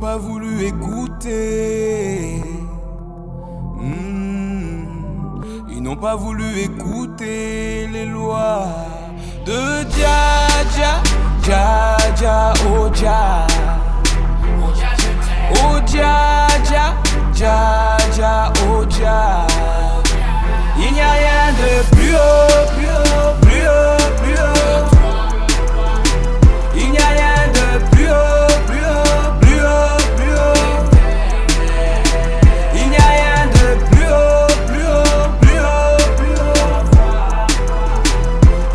pas voulu écouter. Ils n'ont pas voulu écouter les lois de Dja Dja, Dja Dja, oh Dja. Oh Dja Dja, Dja Dja, oh Dja. Il n'y a rien de plus haut, plus haut, plus haut, plus haut. Il n'y a rien de plus haut, plus haut, plus haut, plus haut. Il n'y a rien de plus haut, plus haut, plus haut, plus haut.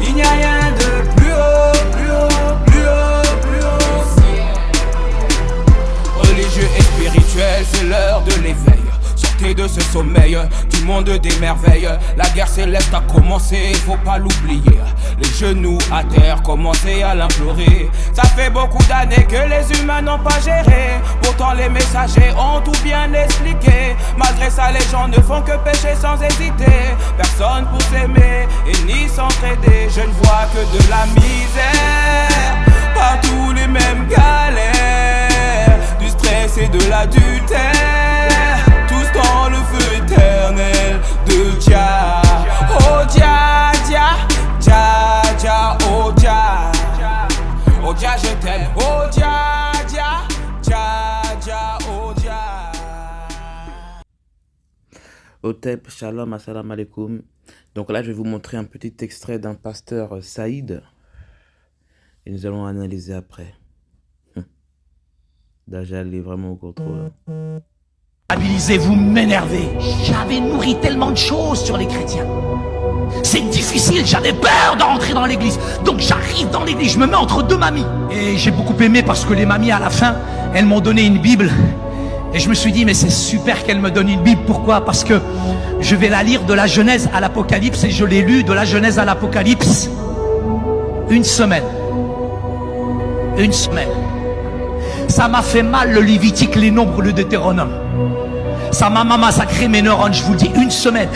Il n'y a rien de plus haut, plus haut, plus haut, plus haut. Religieux et spirituel, c'est l'heure de l'éveil. Sortez de ce sommeil du monde des merveilles. La guerre céleste a commencé, faut pas l'oublier. Les genoux à terre, commencez à l'implorer. Ça fait beaucoup d'années que les humains n'ont pas géré. Pourtant les messagers ont tout bien expliqué. Malgré ça les gens ne font que pécher sans hésiter. Personne pour s'aimer et ni s'entraider. Je ne vois que de la misère, partout les mêmes galères. Du stress et de l'adultère, tous dans le feu éternel de Dja. Oh Dja Dja, Dja Dja, oh Dja. Oh Dja je t'aime, oh Dja Dja, Dja Dja, oh Dja. Otep, shalom, assalamu alaikum. Donc là je vais vous montrer un petit extrait d'un pasteur Saïd. Et nous allons analyser après. Dajjal est vraiment au contrôle. Vous m'énervez. J'avais nourri tellement de choses sur les chrétiens. C'est difficile, j'avais peur d'entrer dans l'église. Donc j'arrive dans l'église, je me mets entre deux mamies. Et j'ai beaucoup aimé parce que les mamies à la fin, elles m'ont donné une Bible. Et je me suis dit, mais c'est super qu'elles me donnent une Bible. Pourquoi? Parce que je vais la lire de la Genèse à l'Apocalypse. Et je l'ai lue de la Genèse à l'Apocalypse. Une semaine. Une semaine. Ça m'a fait mal le Lévitique, les Nombres, le Deutéronome. Ça m'a massacré mes neurones, je vous le dis, une semaine.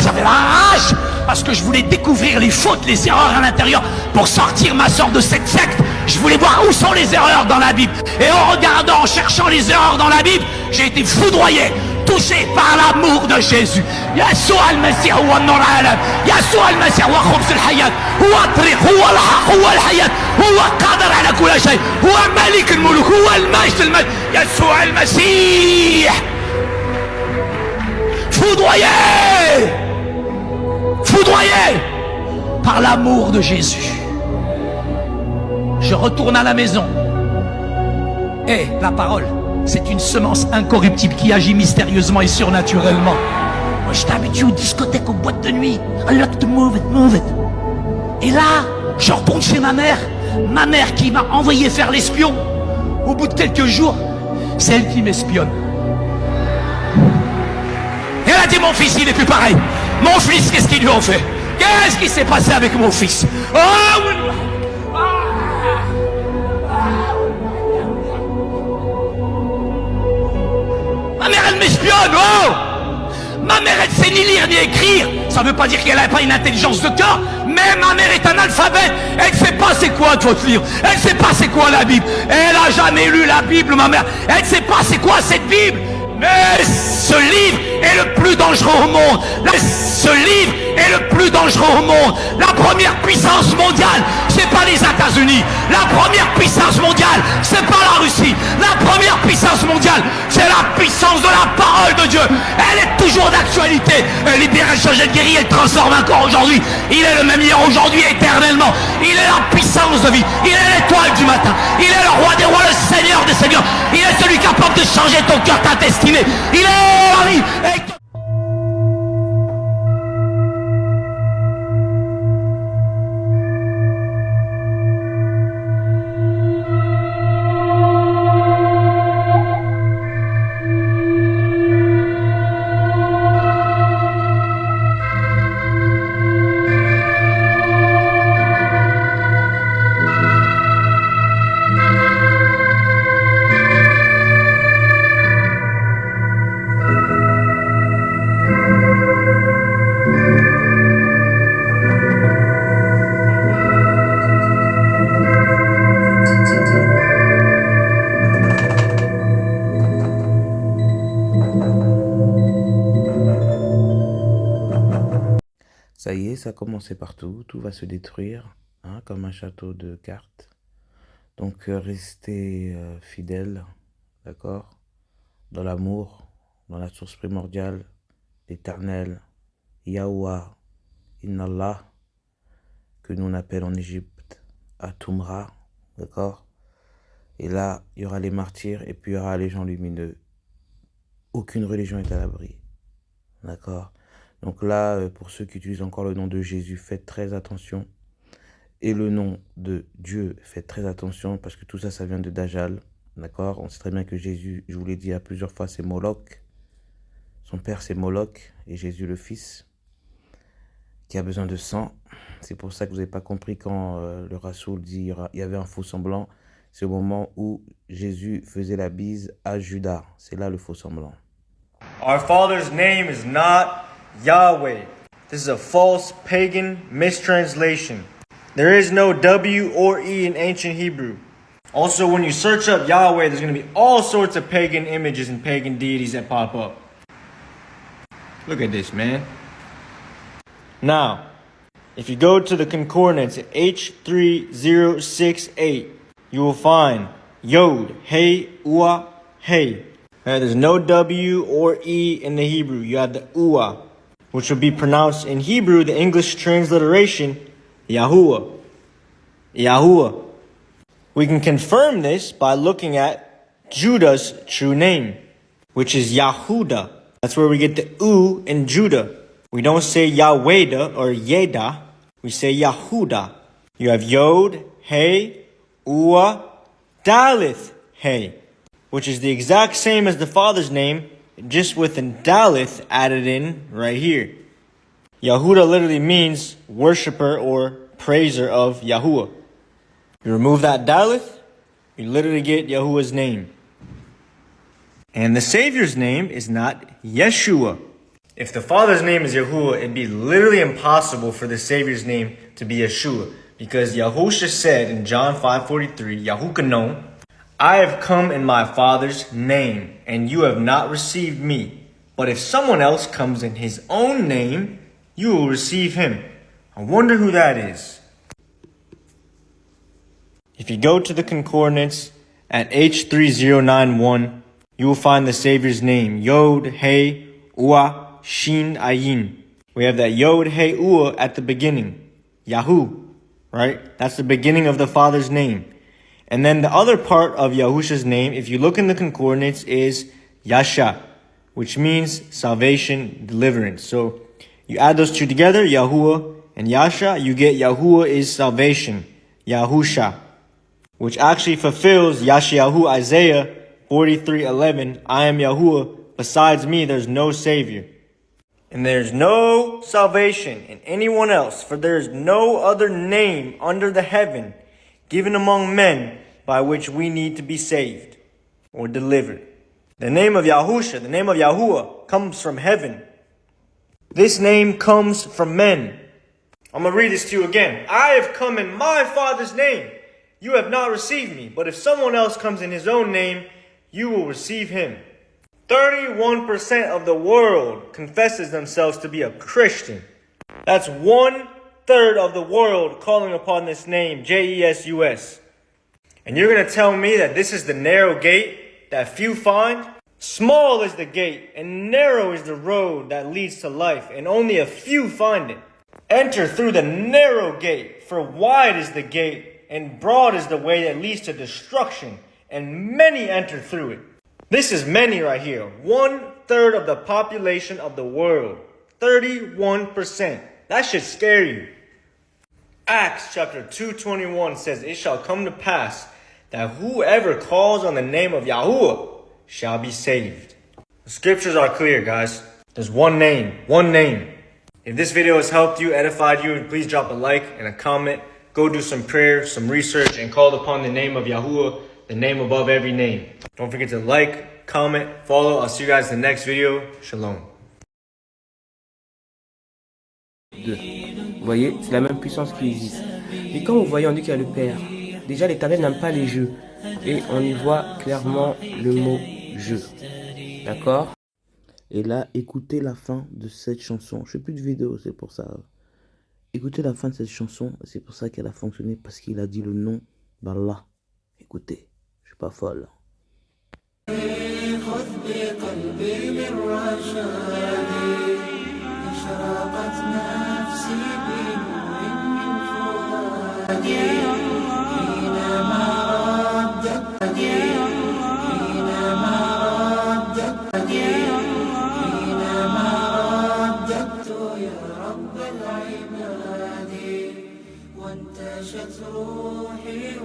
J'avais la rage parce que je voulais découvrir les fautes, les erreurs à l'intérieur pour sortir ma soeur de cette secte. Je voulais voir où sont les erreurs dans la Bible. Et en regardant, en cherchant les erreurs dans la Bible, j'ai été foudroyé, touché par l'amour de Jésus. Yeshua al-Masih huwa an-nur al-alam. Yeshua al-Masih huwa khubz al-hayat. Huwa at-tariq, huwa al-haq, huwa al-hayat. Huwa qadir ala kulli shay. Huwa malik al-muluk, huwa al-majd al-majd. Yeshua al-Masih. Foudroyé, foudroyé par l'amour de Jésus. Je retourne à la maison. Et la parole, c'est une semence incorruptible qui agit mystérieusement et surnaturellement. Moi, j'étais habitué aux discothèques, aux boîtes de nuit. I like to move it, move it. Et là, je retourne chez ma mère qui m'a envoyé faire l'espion. Au bout de quelques jours, c'est elle qui m'espionne. Elle a dit, mon fils, il n'est plus pareil. Mon fils, qu'est-ce qu'ils lui ont fait? Qu'est-ce qui s'est passé avec mon fils? Ma mère, elle m'espionne. Ma mère, elle sait ni lire ni écrire. Ça ne veut pas dire qu'elle n'a pas une intelligence de cœur. Mais ma mère est analphabète. Elle ne sait pas c'est quoi votre livre. Elle ne sait pas c'est quoi la Bible. Elle n'a jamais lu la Bible, ma mère. Elle ne sait pas c'est quoi cette Bible. Mais ce livre est le plus dangereux au monde. Ce livre est le plus dangereux au monde. La première puissance mondiale, c'est pas les États-Unis. La première puissance mondiale, c'est pas la Russie. La première puissance mondiale, c'est la puissance de la parole de Dieu. Elle est toujours d'actualité. Libération de guérir, elle transforme encore aujourd'hui. Il est le même hier, aujourd'hui, éternellement. Il est la puissance de vie. Il est l'étoile du matin. Il est le roi des rois, le seigneur des seigneurs. Il est celui capable de changer ton cœur, ta destinée. Il est la vie. Ça y est, ça a commencé partout. Tout va se détruire, hein, comme un château de cartes. Donc, restez fidèles, d'accord? Dans l'amour, dans la source primordiale, l'éternel, Yahweh, Inallah, que nous on appelle en Égypte Atumra, d'accord? Et là, il y aura les martyrs et puis il y aura les gens lumineux. Aucune religion est à l'abri, d'accord? Donc là, pour ceux qui utilisent encore le nom de Jésus, faites très attention. Et le nom de Dieu, faites très attention parce que tout ça, ça vient de Dajjal, d'accord? On sait très bien que Jésus, je vous l'ai dit à plusieurs fois, c'est Moloch. Son père, c'est Moloch et Jésus le Fils, qui a besoin de sang. C'est pour ça que vous n'avez pas compris quand le Rassoul dit il y avait un faux semblant. C'est au moment où Jésus faisait la bise à Judas. C'est là le faux semblant. Our Father's name is not Yahweh. This is a false pagan mistranslation. There is no W or E in ancient Hebrew. Also, when you search up Yahweh, there's going to be all sorts of pagan images and pagan deities that pop up. Look at this, man. Now, if you go to the concordance at H3068, you will find Yod, Hey, Ua, Hey. There's no W or E in the Hebrew. You have the Ua, which will be pronounced in Hebrew, the English transliteration, Yahuwah. Yahuwah. We can confirm this by looking at Judah's true name, which is Yahuda. That's where we get the U in Judah. We don't say Yahweh or Yeda. We say Yahuda. You have Yod, Hey, Ua, Dalith, Hey, which is the exact same as the Father's name, just with a Dalith added in right here. Yahuda literally means worshiper or praiser of Yahuwah. You remove that Dalith, you literally get Yahuwah's name. And the Savior's name is not Yeshua. If the Father's name is Yahuwah, it'd be literally impossible for the Savior's name to be Yeshua. Because Yahusha said in John 5:43, Yahukanon, I have come in my Father's name, and you have not received me. But if someone else comes in his own name, you will receive him. I wonder who that is. If you go to the concordance at H3091, you will find the Savior's name, Yod, He, Ua, Shin, Ayin. We have that Yod, He, Ua at the beginning. Yahu, right? That's the beginning of the Father's name. And then the other part of Yahusha's name, if you look in the concordance, is Yasha, which means salvation, deliverance. So you add those two together, Yahuwah and Yasha, you get Yahuwah is salvation, Yahusha, which actually fulfills Yashayahu Isaiah 43:11. I am Yahuwah, besides me there's no Savior. And there's no salvation in anyone else, for there is no other name under the heaven given among men by which we need to be saved or delivered. The name of Yahusha, the name of Yahuwah, comes from heaven. This name comes from men. I'm going to read this to you again. I have come in my Father's name. You have not received me. But if someone else comes in his own name, you will receive him. 31% of the world confesses themselves to be a Christian. That's 1/3 of the world calling upon this name, Jesus. And you're going to tell me that this is the narrow gate that few find? Small is the gate and narrow is the road that leads to life, and only a few find it. Enter through the narrow gate, for wide is the gate and broad is the way that leads to destruction, and many enter through it. This is many right here. 1/3 of the population of the world. 31%. That should scare you. Acts chapter 2:21 says, it shall come to pass that whoever calls on the name of Yahuwah shall be saved. The scriptures are clear, guys. There's one name, one name. If this video has helped you, edified you, please drop a like and a comment. Go do some prayer, some research, and call upon the name of Yahuwah, the name above every name. Don't forget to like, comment, follow. I'll see you guys in the next video. Shalom. Vous voyez, c'est la même puissance qui existe. Mais quand vous voyez, on dit qu'il y a le Père. Déjà, l'Éternel n'aime pas les jeux. Et on y voit clairement le mot jeu. D'accord? Et là, écoutez la fin de cette chanson. Je fais plus de vidéos, c'est pour ça. Écoutez la fin de cette chanson, c'est pour ça qu'elle a fonctionné, parce qu'il a dit le nom d'Allah. Écoutez, je suis pas folle. وانتشت روحي